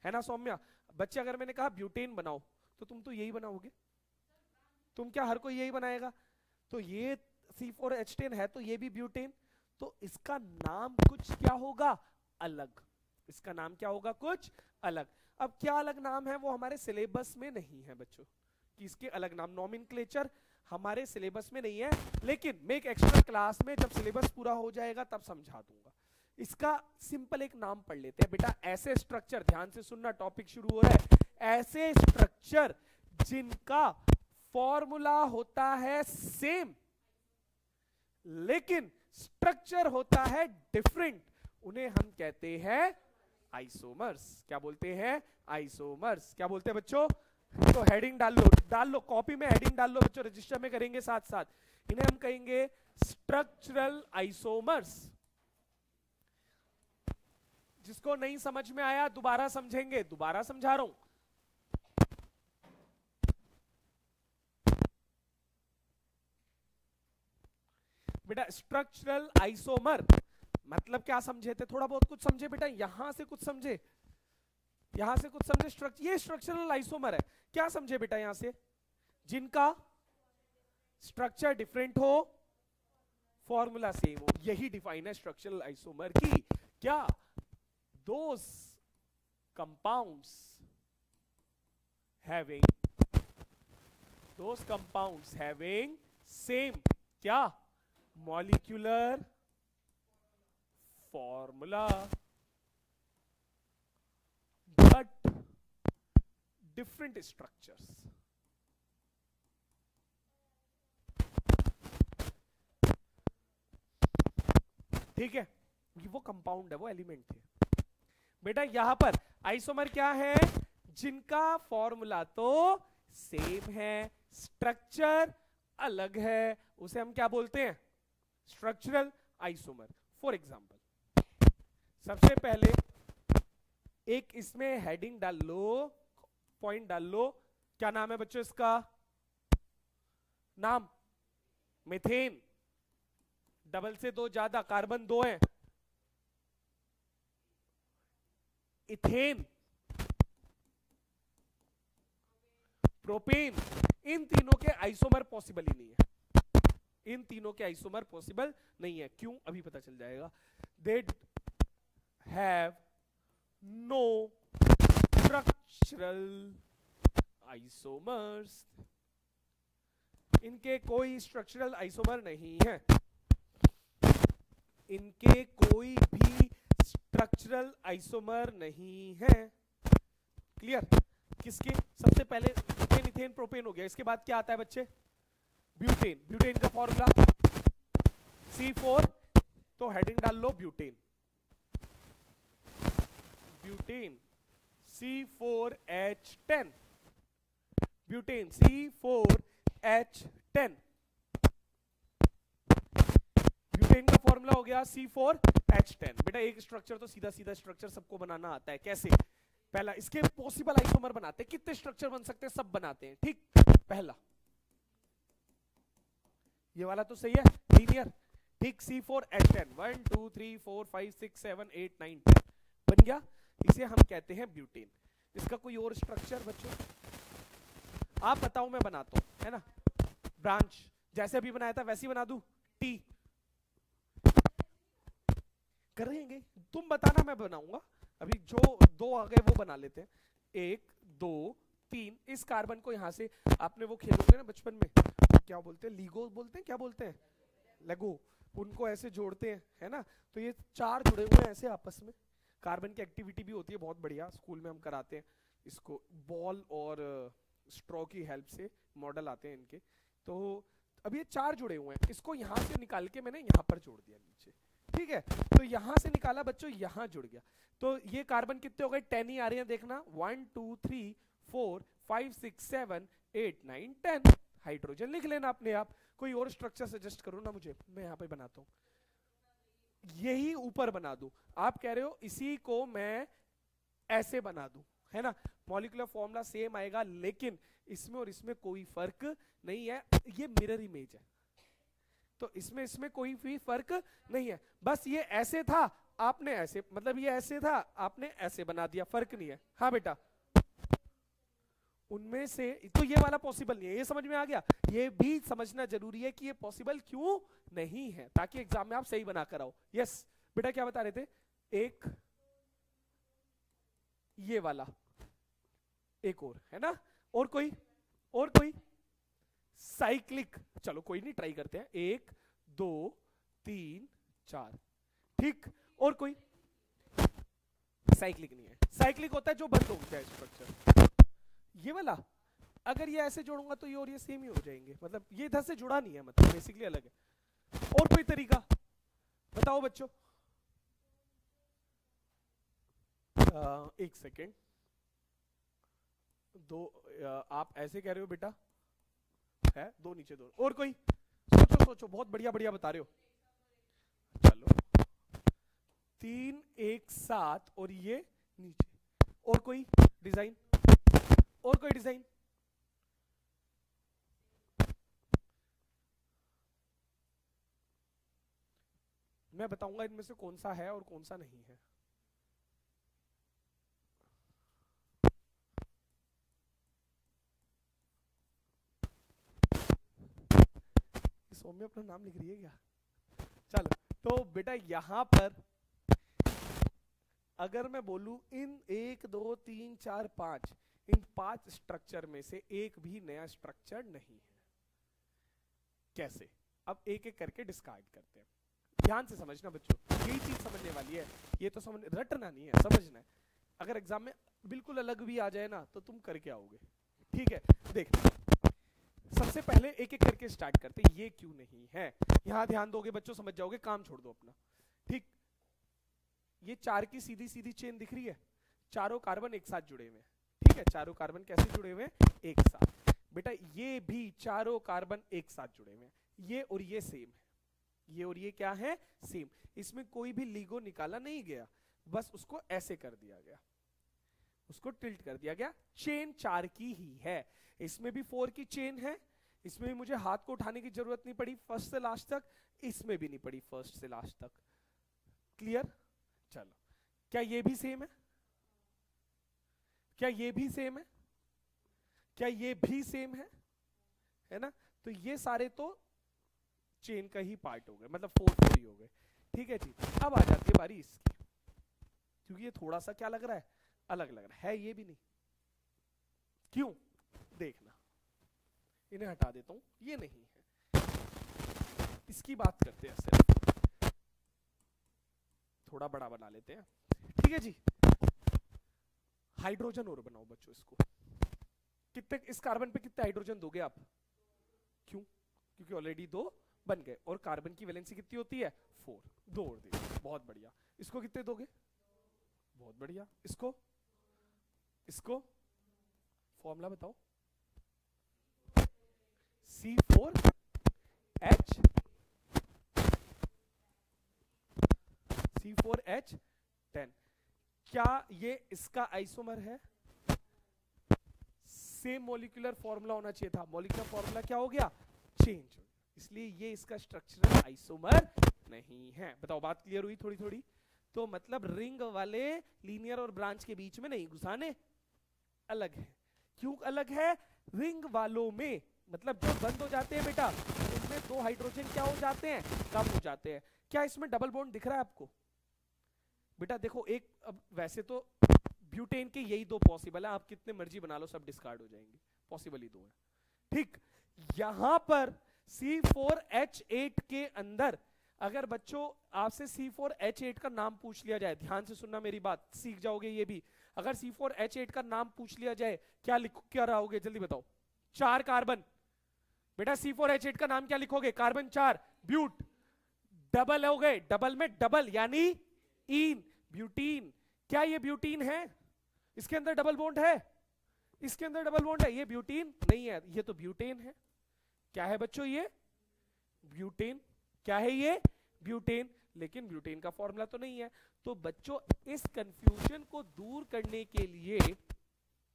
है ना सौम्या बच्चे, अगर मैंने कहा ब्यूटेन बनाओ तो तुम तो यही बनाओगे, तुम क्या हर कोई यही बनाएगा। तो ये C4H10 है तो ये भी ब्यूटेन, तो इसका नाम कुछ क्या होगा, अलग। इसका नाम क्या होगा, कुछ अलग। अब क्या अलग नाम है वो हमारे सिलेबस में नहीं है बच्चों, कि इसके अलग नाम, नॉमेनक्लेचर हमारे सिलेबस में नहीं है, लेकिन मैं एक एक्स्ट्रा क्लास में जब सिलेबस पूरा हो जाएगा तब समझा दूंगा। इसका सिंपल एक नाम पढ़ लेते हैं बेटा। ऐसे स्ट्रक्चर, ध्यान से सुनना, टॉपिक शुरू हो रहा है, ऐसे स्ट्रक्चर जिनका फॉर्मूला होता है सेम लेकिन स्ट्रक्चर होता है डिफरेंट, उन्हें हम कहते हैं आइसोमर्स। क्या बोलते हैं, आइसोमर्स। क्या बोलते हैं बच्चों, तो हेडिंग डाल लो कॉपी में, हेडिंग डाल लो बच्चों, रजिस्टर में करेंगे साथ साथ। इन्हें हम कहेंगे स्ट्रक्चरल आइसोमर्स। जिसको नहीं समझ में आया दोबारा समझेंगे, दोबारा समझा रहा हूं। बेटा स्ट्रक्चरल आइसोमर मतलब क्या समझे थे, थोड़ा बहुत कुछ समझे बेटा, यहां से कुछ समझे, यहां से कुछ समझे। ये स्ट्रक्चरल आइसोमर है, क्या समझे बेटा, यहां से जिनका स्ट्रक्चर डिफरेंट हो, फॉर्मूला सेम हो, यही डिफाइन है स्ट्रक्चरल आइसोमर की। क्या, दोस कंपाउंड्स हैविंग सेम क्या, molecular formula but different structures. ठीक है, ये वो कंपाउंड है, वो एलिमेंट थे बेटा। यहां पर आइसोमर क्या है, जिनका फॉर्मूला तो सेम है, स्ट्रक्चर अलग है, उसे हम क्या बोलते हैं, स्ट्रक्चरल आइसोमर। फॉर एग्जांपल, सबसे पहले एक इसमें हेडिंग डाल लो, पॉइंट डाल लो, क्या नाम है बच्चों इसका, नाम मीथेन, डबल से दो ज्यादा, कार्बन दो हैं, इथेन, प्रोपेन। इन तीनों के आइसोमर पॉसिबल ही नहीं है, इन तीनों के आइसोमर पॉसिबल नहीं है। क्यों, अभी पता चल जाएगा। They have no structural isomers, इनके कोई स्ट्रक्चरल आइसोमर नहीं है, इनके कोई भी स्ट्रक्चरल आइसोमर नहीं है। क्लियर, किसके, सबसे पहले इथेन, इथेन प्रोपेन हो गया, इसके बाद क्या आता है बच्चे, ब्यूटेन। ब्यूटेन का फॉर्मूला C4, तो हेडिंग डाल लो butane, butane C4H10, butane C4H10। Butane का फॉर्मूला हो गया C4H10। बेटा एक स्ट्रक्चर तो सीधा सीधा स्ट्रक्चर सबको बनाना आता है, कैसे, पहला इसके पॉसिबल आइसोमर बनाते हैं, कितने स्ट्रक्चर बन सकते हैं, सब बनाते हैं। ठीक, पहला ये वाला तो सही है, लीनियर। ठीक, C4H10, 1 2 3 4 5 6 7 8 9 10 बन गया, इसे हम कहते हैं ब्यूटेन। इसका कोई और स्ट्रक्चर बच्चों आप बताओ, मैं बनाता हूं, है ना, ब्रांच जैसे अभी बनाया था वैसे ही बना दूं, T करेंगे, तुम बताना मैं बनाऊंगा। अभी जो दो आ गए वो बना लेते हैं, 1 2 3। इस कार्बन को यहां से, आपने वो खेलोगे ना बचपन में, क्या बोलते हैं, लीगो बोलते हैं, क्या बोलते हैं, लेगो, उनको ऐसे जोड़ते हैं, है ना। तो ये चार जुड़े हुए हैं ऐसे आपस में, कार्बन की एक्टिविटी भी होती है बहुत बढ़िया, स्कूल में हम कराते हैं इसको, बॉल और स्ट्रॉ की हेल्प से मॉडल आते हैं इनके। तो अब ये चार जुड़े हुए हैं, इसको यहां से निकाल के मैंने यहां पर जोड़ दिया नीचे, ठीक है। तो यहां से निकाला बच्चों, यहां जुड़ गया, तो ये कार्बन कितने हो गए, 10 ही आ रहे हैं, देखना 1 2 3 4 5 6 7 8 9 10। हाइड्रोजन लिख लेना अपने आप। कोई और स्ट्रक्चर सजेस्ट करो ना मुझे, मैं यहां पे बनाता हूं, यही ऊपर बना दूं। आप कह रहे हो इसी को मैं ऐसे बना दूं, है ना, मॉलिक्यूलर फॉर्मूला सेम आएगा, लेकिन इसमें और इसमें कोई फर्क नहीं है, ये मिरर इमेज है, तो इसमें कोई भी फर्क नहीं है, बस ये ऐसे था आपने ऐसे, मतलब ये ऐसे था आपने ऐसे बना दिया, फर्क नहीं है। हाँ बेटा, उनमें से तो ये वाला पॉसिबल नहीं है, ये समझ में आ गया। ये भी समझना जरूरी है कि ये पॉसिबल क्यों नहीं है, ताकि एग्जाम में आप सही बना कर आओ। यस बेटा, क्या बता रहे थे? एक ये वाला, एक और है ना, और कोई साइक्लिक, चलो कोई नहीं, ट्राई करते हैं, 1 2 3 4, ठीक, और कोई साइक्लिक नहीं है। साइक्लिक होता है जो बंद हो जाए स्ट्रक्चर, ये वाला अगर ये ऐसे जोड़ूंगा तो ये और ये सेम ही हो जाएंगे, मतलब ये इधर से जुड़ा नहीं है, मतलब बेसिकली अलग है। और कोई तरीका बताओ बच्चों? एक सेकेंड, दो आप ऐसे कह रहे हो बेटा, है दो नीचे दो, और कोई? सोचो, बहुत बढ़िया बता रहे हो। चलो 3 एक साथ और ये नीचे, और कोई डिजाइन? मैं बताऊंगा इनमें से कौन सा है और कौन सा नहीं है। सौम्य अपना नाम लिख रही है क्या? चलो, तो बेटा यहां पर अगर मैं बोलूं इन 1 2 3 4 5, इन 5 स्ट्रक्चर में से एक भी नया स्ट्रक्चर नहीं है। कैसे? अब एक एक करके डिस्कार्ड करते हैं। ध्यान से समझना बच्चों, यही चीज समझने वाली है, ये तो समझ, रटना नहीं है, समझना है। अगर एग्जाम में बिल्कुल अलग भी आ जाए ना तो तुम करके आओगे, ठीक है? देख, सबसे पहले एक एक करके स्टार्ट करते, ये क्यों नहीं है, यहां ध्यान दोगे बच्चों समझ जाओगे, काम छोड़ दो अपना, ठीक? ये 4 की सीधी सीधी चेन दिख रही है, चारों कार्बन एक साथ जुड़े हुए हैं, ठीक है? चारों कार्बन कैसे जुड़े हुए हैं? एक साथ। बेटा ये भी चारों कार्बन एक साथ जुड़े हुए हैं, ये और ये सेम है, ये और ये क्या है? सेम। इसमें कोई भी लीगो निकाला नहीं गया, बस उसको ऐसे कर दिया गया, उसको टिल्ट कर दिया गया। चेन 4 की ही है, इसमें भी 4 की चेन है, इसमें भी मुझे हाथ को उठाने की जरूरत नहीं पड़ी फर्स्ट से लास्ट तक, इसमें भी नहीं पड़ी फर्स्ट से लास्ट तक। क्लियर? चलो, क्या ये भी सेम है? क्या ये भी सेम है? क्या ये भी सेम है ना? तो ये सारे तो चेन का ही पार्ट हो गए, मतलब 4 ही हो गए, ठीक है जी। अब आ जाती है बारी इसकी, क्योंकि ये थोड़ा सा क्या लग रहा है? अलग लग रहा है, ये भी नहीं। क्यों? देखना, इन्हें हटा देता हूं, ये नहीं है, इसकी बात करते हैं, सिर्फ थोड़ा बड़ा बना लेते हैं, ठीक है जी। हाइड्रोजन और बनाओ बच्चों इसको। कितने, इस कार्बन पे कितने हाइड्रोजन दोगे आप? क्यों? क्योंकि ऑलरेडी 2 बन गए, और कार्बन की वैलेंसी कितनी होती है? 4, 2 और दे, बहुत बढ़िया। इसको कितने दोगे? बहुत बढ़िया। इसको फॉर्मूला बताओ। C4H10। क्या ये इसका आइसोमर है? सेम मॉलिक्यूलर फॉर्मूला होना चाहिए था, मॉलिक्यूलर फॉर्मूला क्या हो गया? चेंज, इसलिए ये इसका स्ट्रक्चरल आइसोमर नहीं है। बताओ, बात क्लियर हुई थोड़ी थोड़ी? तो मतलब रिंग वाले लीनियर और ब्रांच के बीच में नहीं घुसाने, अलग है। क्यों अलग है? रिंग वालों में मतलब जो बंद हो जाते हैं बेटा, उनमें 2 हाइड्रोजन क्या हो जाते हैं? कम हो जाते हैं। क्या इसमें डबल बॉन्ड दिख रहा है आपको? बेटा देखो, एक अब वैसे तो ब्यूटेन के यही 2 पॉसिबल है, आप कितने मर्जी बना लो सब डिस्कार्ड हो जाएंगे, पॉसिबल ही 2 है, ठीक? यहां पर C4H8 के अंदर अगर बच्चों आपसे C4H8 का नाम पूछ लिया जाए, ध्यान से सुनना मेरी बात, सीख जाओगे ये भी। अगर C4H8 का नाम पूछ लिया जाए, क्या रहोगे? जल्दी बताओ। 4 कार्बन। बेटा C4H8 का नाम क्या लिखोगे? कार्बन 4, ब्यूट। डबल हो गए, डबल में डबल यानी इन, ब्यूटीन। क्या ये ब्यूटीन है? इसके अंदर डबल बॉन्ड है? इसके अंदर डबल बॉन्ड है, ये ब्यूटीन नहीं है, ये तो ब्यूटेन है। क्या है बच्चों? ये ब्यूटेन। क्या है ये? ब्यूटेन। लेकिन ब्यूटेन का फॉर्मूला तो नहीं है। तो बच्चों इस कंफ्यूजन को दूर करने के लिए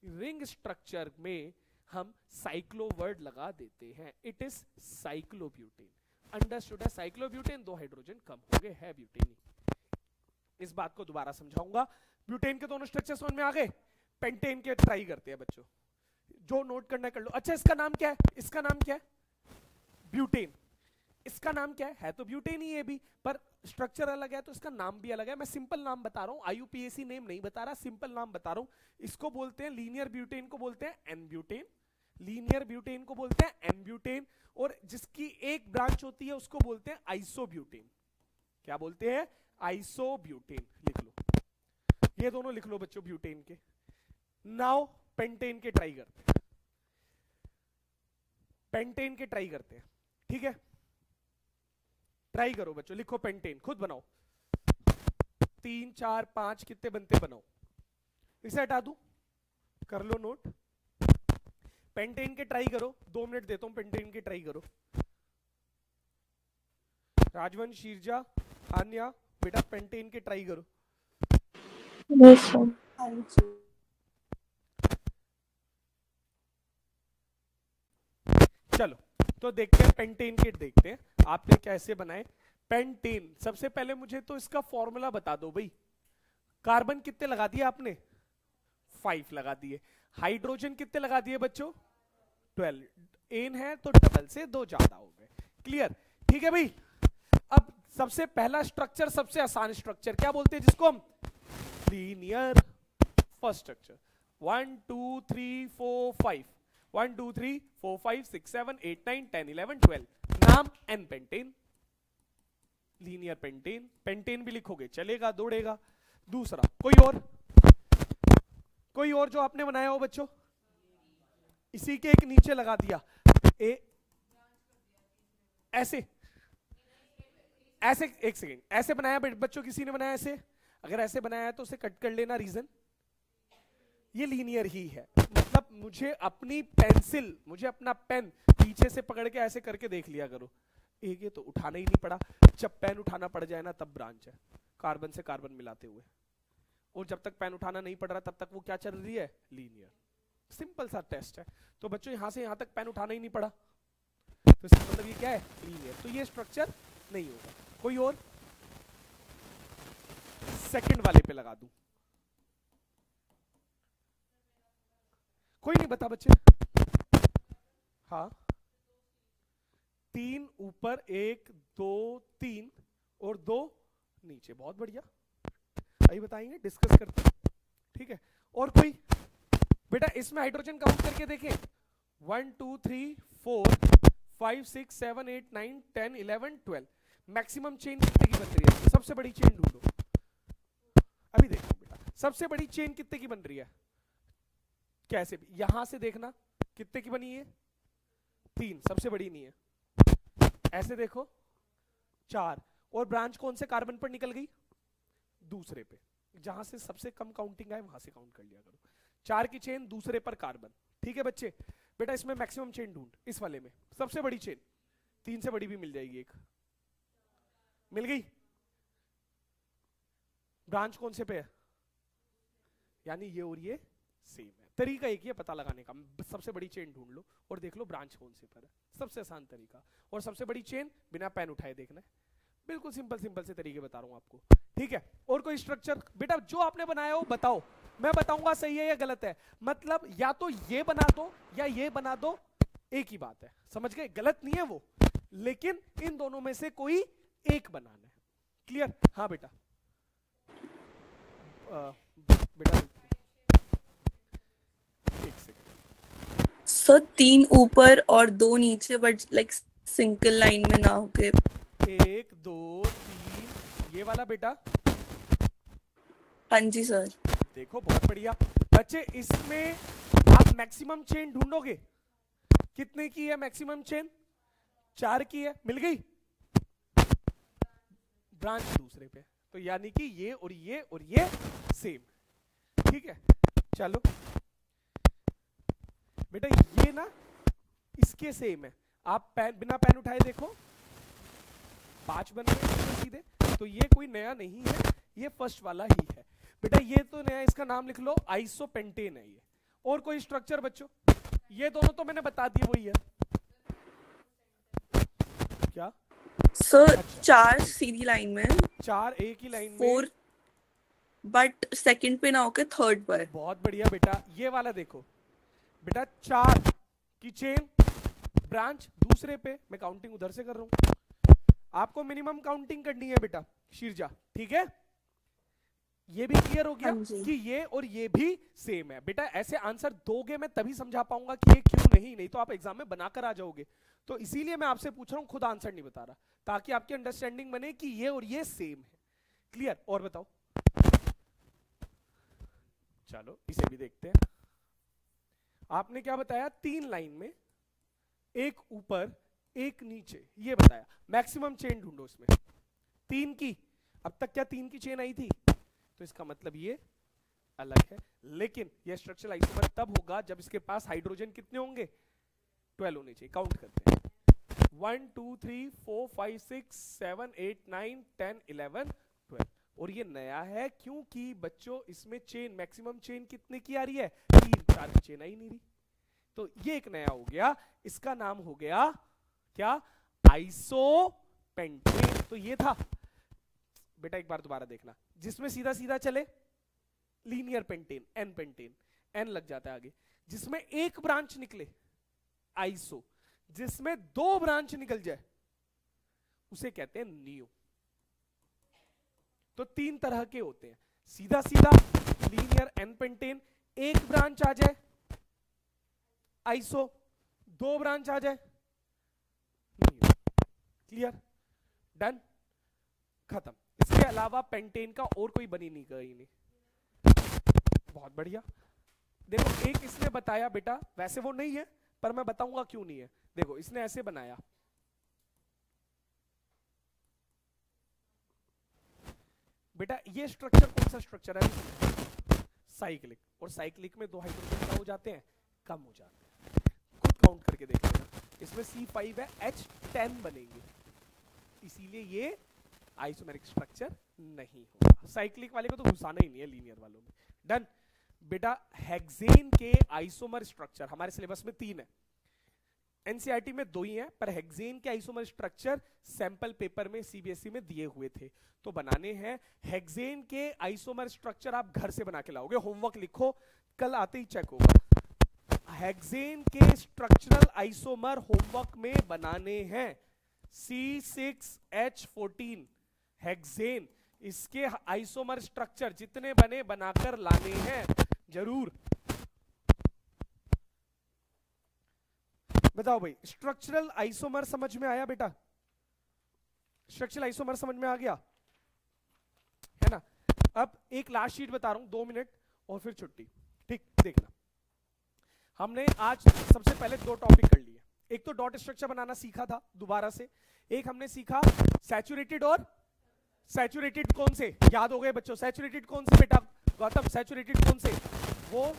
रिंग स्ट्रक्चर में हम साइक्लो वर्ड लगा देते हैं, इट इज साइक्लोब्यूटेन। अंडरस्टूड है? साइक्लोब्यूटेन, 2 हाइड्रोजन कम हो गए, है ब्यूटेन। इस बात को दोबारा समझाऊंगा। ब्यूटेन के दोनों स्ट्रक्चर समझ में आ गए। पेंटेन के ट्राई करते हैं बच्चों, जो नोट करना कर लो। अच्छा, इसका नाम क्या है? इसका नाम क्या है? ब्यूटेन। इसका नाम क्या है तो ब्यूटेन ही है भी, पर स्ट्रक्चर अलग है तो इसका नाम भी अलग है। मैं सिंपल नाम बता रहा हूं, आईयूपीएसी नेम नहीं बता रहा, सिंपल नाम बता रहा हूं। इसको बोलते हैं लीनियर ब्यूटेन को बोलते हैं एन ब्यूटेन, लीनियर ब्यूटेन को बोलते हैं एन ब्यूटेन, और जिसकी एक ब्रांच होती है उसको बोलते हैं आइसोब्यूटेन। क्या बोलते हैं? आइसोब्यूटेन। लिख लो, ये दोनों लिख लो बच्चों ब्यूटेन के। नाउ पेंटेन के ट्राई करते हैं, पेंटेन के ट्राई करते हैं, ठीक है? ट्राई करो बच्चों, लिखो पेंटेन, खुद बनाओ। 3 4 5 कितने बनते बनाओ। इसे हटा दूं, कर लो नोट। पेंटेन के ट्राई करो, 2 मिनट देता हूं, पेंटेन के ट्राई करो। राजवंश, शीरजा, आन्या, बेटा पेंटेन के ट्राई करो। चलो तो देखते हैं पेंटेन के, देखते हैं आपने कैसे बनाए पेंटेन। सबसे पहले मुझे तो इसका फॉर्मूला बता दो भाई। कार्बन कितने लगा दिए आपने? 5 लगा दिए। हाइड्रोजन कितने लगा दिए बच्चों? 12। एन है तो डबल से 2 ज्यादा हो गए। क्लियर? ठीक है भाई। अब सबसे पहला स्ट्रक्चर, सबसे आसान स्ट्रक्चर क्या बोलते हैं जिसको हम? Linear first structure. 1 2 3 4 5, 1 2 3 4 5 6 7 8 9 10 11 12। नाम n pentane, linear pentane. Pentane भी लिखोगे चलेगा, दौड़ेगा। दूसरा कोई और जो आपने बनाया हो बच्चों, इसी के एक नीचे लगा दिया ऐसे एक सेकेंड, ऐसे बनाया बच्चों, किसी ने बनाया ऐसे? अगर ऐसे बनाया है तो उसे कट कर लेना। रीजन ये लीनियर ही है, मतलब मुझे अपनी पेंसिल, मुझे अपना पेन पीछे से पकड़ के ऐसे करके देख लिया करो। एक ये तो उठाना ही नहीं पड़ा, जब पेन उठाना पड़ जाए ना तब ब्रांच है, कार्बन से कार्बन मिलाते हुए। और जब तक पेन उठाना नहीं पड़ रहा तब तक वो क्या चल रही है? लीनियर। सिंपल सा टेस्ट है। तो बच्चों यहां से यहां तक पेन उठाना ही नहीं पड़ा, तो इसका मतलब ये क्या है? लीनियर। तो ये स्ट्रक्चर नहीं होगा। कोई और? सेकंड वाले पे लगा दूं, कोई नहीं बता बच्चे? हाँ, 3 ऊपर, 1 2 3 और 2 नीचे। बहुत बढ़िया, अभी बताएंगे, डिस्कस करते हैं, ठीक है? और कोई बेटा इसमें हाइड्रोजन काउंट करके देखें। 1 2 3 4 5 6 7 8 9 10 11 12। मैक्सिमम चेन कितने की बन रही है? सबसे बड़ी चेन ढूंढो। अभी देखो बेटा, सबसे बड़ी चेन कितने की बन रही है? कैसे भी यहां से देखना, कितने की बनी है? 3, सबसे बड़ी नहीं है। ऐसे देखो 4, और ब्रांच कौन से कार्बन पर निकल गई? दूसरे पे। जहां से सबसे कम काउंटिंग आए वहां से काउंट कर लिया करो। 4 की चेन दूसरे पर कार्बन, ठीक है बच्चे? बेटा इसमें मैक्सिमम चेन ढूंढ, इस वाले में सबसे बड़ी चेन। 3 से बड़ी भी मिल जाएगी, एक मिल गई। ब्रांच कौन से पे है? यानी ये और ये सेम है। तरीका एक ही है पता लगाने का, सबसे बड़ी चेन ढूंढ लो और देख लो ब्रांच कौन से पर है। सबसे आसान तरीका। और सबसे बड़ी चेन बिना पेन उठाए देखना है। बिल्कुल सिंपल से तरीके बता रहा हूं आपको, ठीक है? और कोई स्ट्रक्चर बेटा जो आपने बनाया हो बताओ, मैं बताऊंगा सही है या गलत है। मतलब या तो ये बना दो या ये बना दो, एक ही बात है, समझ गए? गलत नहीं है वो, लेकिन इन दोनों में से कोई एक बनाना है। क्लियर? हाँ बेटा। बेटा एक सेकंड सर, 3 ऊपर और 2 नीचे, बट लाइक सिंगल लाइन में ना होके। 1 2 3 ये वाला बेटा। हाँ जी सर। देखो बहुत बढ़िया बच्चे, इसमें आप मैक्सिमम चेन ढूंढोगे। कितने की है मैक्सिमम चेन? 4 की है, मिल गई। ब्रांच दूसरे पे, तो यानी कि ये और ये सेम, ठीक है? चलो बेटा ये ना इसके सेम है। आप बिना पेन उठाए देखो, 5 बन गए सीधे। तो ये कोई नया नहीं है, ये फर्स्ट वाला ही है बेटा। ये तो नया, इसका नाम लिख लो आइसोपेंटेन है ये। और कोई स्ट्रक्चर बच्चों? ये दोनों तो मैंने बता दिए, वही है क्या सर अच्छा 4 सीधी लाइन में, 4 एक ही लाइन में, 4 बट सेकंड पे ना होके थर्ड पर। बहुत बढ़िया बेटा। ये वाला देखो बेटा, 4 की चेन ब्रांच दूसरे पे, मैं काउंटिंग उधर से कर रहा हूं, आपको मिनिमम काउंटिंग करनी है बेटा शीरजा, ठीक है? ये भी क्लियर हो गया हाँ जी। कि ये और ये भी सेम है बेटा। ऐसे आंसर दोगे मैं तभी समझा पाऊंगा कि ये क्यों नहीं तो आप एग्जाम में बनाकर आ जाओगे। तो इसीलिए मैं आपसे पूछ रहा हूं, खुद आंसर नहीं बता रहा, ताकि आपकी अंडरस्टैंडिंग बने कि ये और ये सेम है। क्लियर? और बताओ, चलो इसे भी देखते हैं। आपने क्या बताया? 3 लाइन में, एक ऊपर एक नीचे, ये बताया। मैक्सिमम चेन ढूंढो इसमें 3 की। अब तक क्या 3 की चेन आई थी? तो इसका मतलब ये अलग है। लेकिन ये स्ट्रक्चरल आइसोमर तब होगा जब इसके पास हाइड्रोजन कितने होंगे? 12 होने चाहिए। काउंट करते हैं, 1 2 3 4 5 6 7 8 9 10 11 12। और ये नया है क्योंकि बच्चों इसमें चेन, मैक्सिमम चेन कितने की आ रही है? 3, 4 की चेन आई नहीं रही। तो ये एक नया हो गया, इसका नाम हो गया क्या? आइसोपेंटेन। तो ये था बेटा, एक बार दोबारा देखना, जिसमें सीधा सीधा चले linear pentane, n pentane, n लग जाता है आगे। जिसमें एक ब्रांच निकले आइसो, जिसमें 2 ब्रांच निकल जाए उसे कहते हैं नियो। तो 3 तरह के होते हैं, सीधा सीधा लीनियर एन पेंटेन, एक ब्रांच आ जाए आइसो, 2 ब्रांच आ जाए नियो। क्लियर? डन, खत्म। इसके अलावा पेंटेन का और कोई बनी नहीं गई नहीं। बहुत बढ़िया। देखो एक इसने बताया बेटा, वैसे वो नहीं है पर मैं बताऊंगा क्यों नहीं है। देखो इसने ऐसे बनाया, बेटा ये स्ट्रक्चर कौन सा स्ट्रक्चर है? साइक्लिक। और साइक्लिक में 2 हाइड्रोजन क्या हो जाते हैं? कम हो जाते हैं। खुद काउंट करके देख लेना, इसमें C5 है, H10 बनेंगे, इसीलिए ये आइसोमेरिक स्ट्रक्चर नहीं होगा। साइक्लिक वाले को तो घुसाना ही नहीं है लीनियर वालों में। डन बेटा। हेक्सेन के आइसोमर स्ट्रक्चर हमारे सिलेबस में 3 है, एनसीईआरटी में 2 ही हैं, पर हेक्सेन के आइसोमर स्ट्रक्चर सैंपल पेपर में सीबीएसई में दिए हुए थे, तो बनाने हैं। हेक्सेन के आइसोमर स्ट्रक्चर आप घर से बना के लाओगे, होमवर्क लिखो, कल आते ही चेक होगा। हेक्सेन के स्ट्रक्चरल आइसोमर होमवर्क में बनाने हैं। C6H14 हेक्सेन, इसके आइसोमर स्ट्रक्चर जितने बने बनाकर लाने हैं जरूर। बताओ भाई, स्ट्रक्चरल आइसोमर समझ में आया बेटा? स्ट्रक्चरल आइसोमर समझ में आ गया है ना? अब एक लास्ट शीट बता रहा हूं, 2 मिनट और फिर छुट्टी। ठीक, देखना, हमने आज सबसे पहले 2 टॉपिक कर लिए। एक तो डॉट स्ट्रक्चर बनाना सीखा था दोबारा से, एक हमने सीखा सैचुरेटेड। और सैचुरेटेड कौन से याद हो गए बच्चों? सैचुरेटेड कौन से बेटा? गौतम सैचुरेटेड कौन से? वो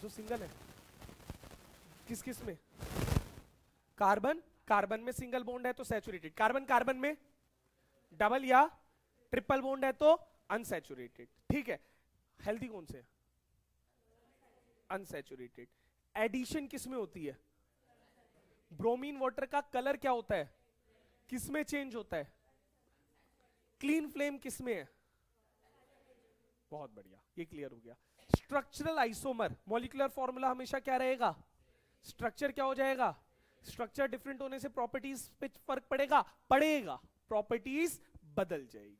जो सिंगल है, किस किस में? कार्बन, कार्बन में सिंगल बॉन्ड है तो सैचुरेटेड। कार्बन कार्बन में डबल या ट्रिपल बॉन्ड है तो अनसैचुरेटेड। ठीक है। हेल्दी कौन से? अनसैचुरेटेड। एडिशन किस में होती है? ब्रोमीन वाटर का कलर क्या होता है? किस में चेंज होता है? क्लीन फ्लेम किस में है? बहुत बढ़िया, ये क्लियर हो गया। स्ट्रक्चरल आइसोमर मॉलिक्यूलर फॉर्मूला हमेशा क्या रहेगा? स्ट्रक्चर क्या हो जाएगा? स्ट्रक्चर डिफरेंट होने से प्रॉपर्टीज पे फर्क पड़ेगा? पड़ेगा। प्रॉपर्टीज बदल जाएगी,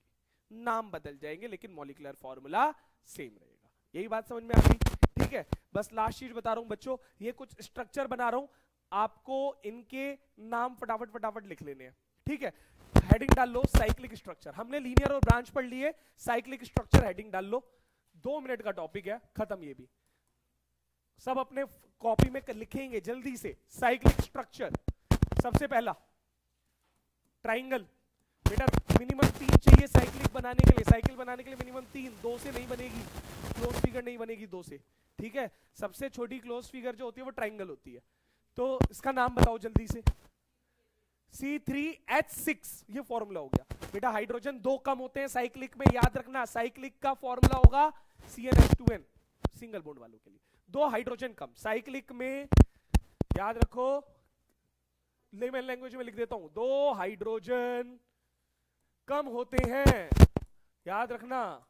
नाम बदल जाएंगे, लेकिन मॉलिक्यूलर फॉर्मूला सेम रहेगा। यही बात समझ में आ गई? ठीक है। बस लास्ट चीज बता रहा हूं बच्चों, ये कुछ स्ट्रक्चर बना रहा हूं, आपको इनके नाम फटाफट फटाफट लिख लेने हैं। ठीक है। हेडिंग डाल लो साइक्लिक स्ट्रक्चर, हमने लीनियर और ब्रांच पढ़ लिए, साइक्लिक स्ट्रक्चर हेडिंग डाल लो। 2 मिनट का टॉपिक है, खत्म। ये भी सब अपने कॉपी में लिखेंगे जल्दी से। साइक्लिक स्ट्रक्चर, सबसे पहला ट्राइंगल। बेटा मिनिमम 3 चाहिए साइक्लिक बनाने के लिए, साइकिल बनाने के लिए मिनिमम 3, 2 से नहीं बनेगी, क्लोज फिगर नहीं बनेगी 2 से। ठीक है। सबसे छोटी क्लोज फिगर जो होती है वो ट्राइंगल होती है। तो इसका नाम बताओ जल्दी से। C3H6, ये फॉर्मूला हो गया। बेटा हाइड्रोजन 2 कम होते हैं साइक्लिक में, याद रखना। साइक्लिक का फॉर्मूला होगा CnH2n। सिंगल बॉन्ड वालों के लिए 2 हाइड्रोजन कम। साइक्लिक में याद रखो, लेमन लैंग्वेज में लिख देता हूं, 2 हाइड्रोजन कम होते हैं, याद रखना।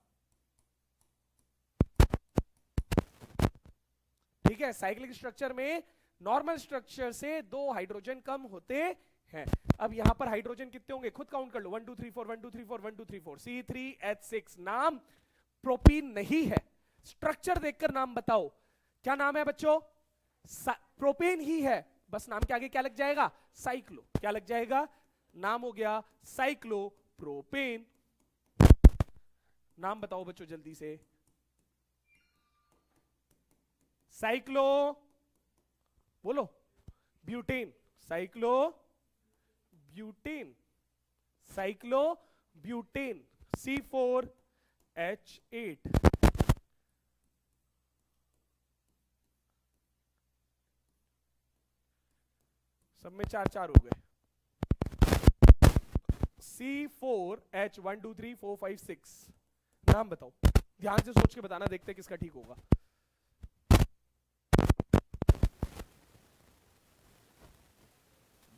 ठीक है, साइक्लिक स्ट्रक्चर में नॉर्मल स्ट्रक्चर से 2 हाइड्रोजन कम होते हैं। अब यहां पर हाइड्रोजन कितने होंगे खुद काउंट कर लो, 1 2 3 4 1 2 3 4 1 2 3 4 C3H6। नाम प्रोपीन नहीं है, स्ट्रक्चर देखकर नाम बताओ क्या नाम है बच्चों। प्रोपेन ही है, बस नाम के आगे क्या लग जाएगा, साइक्लो। क्या लग जाएगा, नाम हो गया साइक्लो प्रोपेन। नाम बताओ बच्चों जल्दी से। साइक्लो बोलो, butane, cyclo butane, cyclo butane, C4H8। सब में 4 4 हो गए। C4H 1 2 3 4 5 6। नाम बताओ, ध्यान से सोच के बताना, देखते किसका ठीक होगा।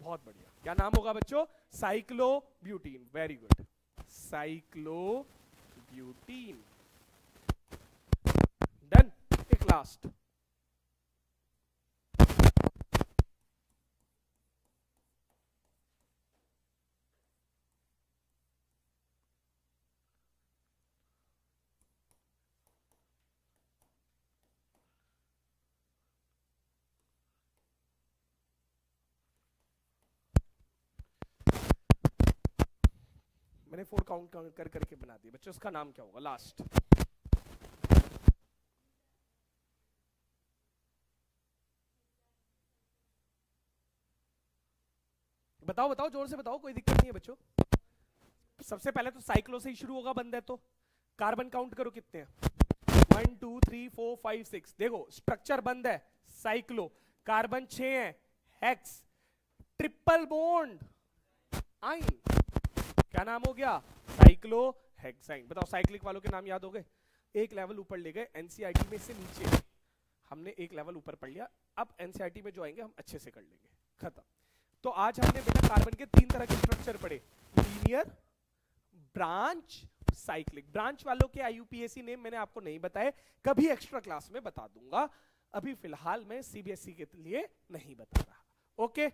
बहुत बढ़िया, क्या नाम होगा बच्चों, cyclo butene. Very good, cyclo butene. Done. एक लास्ट, मैंने 4 काउंट कर करके बना दिया बच्चों, उसका नाम क्या होगा लास्ट। बताओ बताओ, जोर से बताओ, कोई दिक्कत नहीं है बच्चों। सबसे पहले तो साइक्लो से ही शुरू होगा, बंद है तो। कार्बन काउंट करो कितने हैं, 1 2 3 4 5 6। देखो स्ट्रक्चर बंद है, साइक्लो। कार्बन 6 है, हेक्स। ट्रिपल बॉन्ड आइन, क्या नाम हो गया, साइक्लो हेक्साइन। बताओ साइक्लिक वालों के नाम याद हो गए, एक लेवल ऊपर ले गए। एनसीईआरटी में से नीचे हमने एक लेवल ऊपर पढ़ लिया, अब एनसीईआरटी में जो आएंगे हम अच्छे से कर लेंगे, खत्म। तो आज हमने बेटा कार्बन के 3 तरह के स्ट्रक्चर पढ़े, लीनियर, ब्रांच, साइक्लिक। ब्रांच वालों के आईयूपीएसी नेम मैंने आपको नहीं बताए, कभी एक्स्ट्रा क्लास में बता दूंगा, अभी फिलहाल मैं सीबीएसई के लिए नहीं बता रहा। ओके।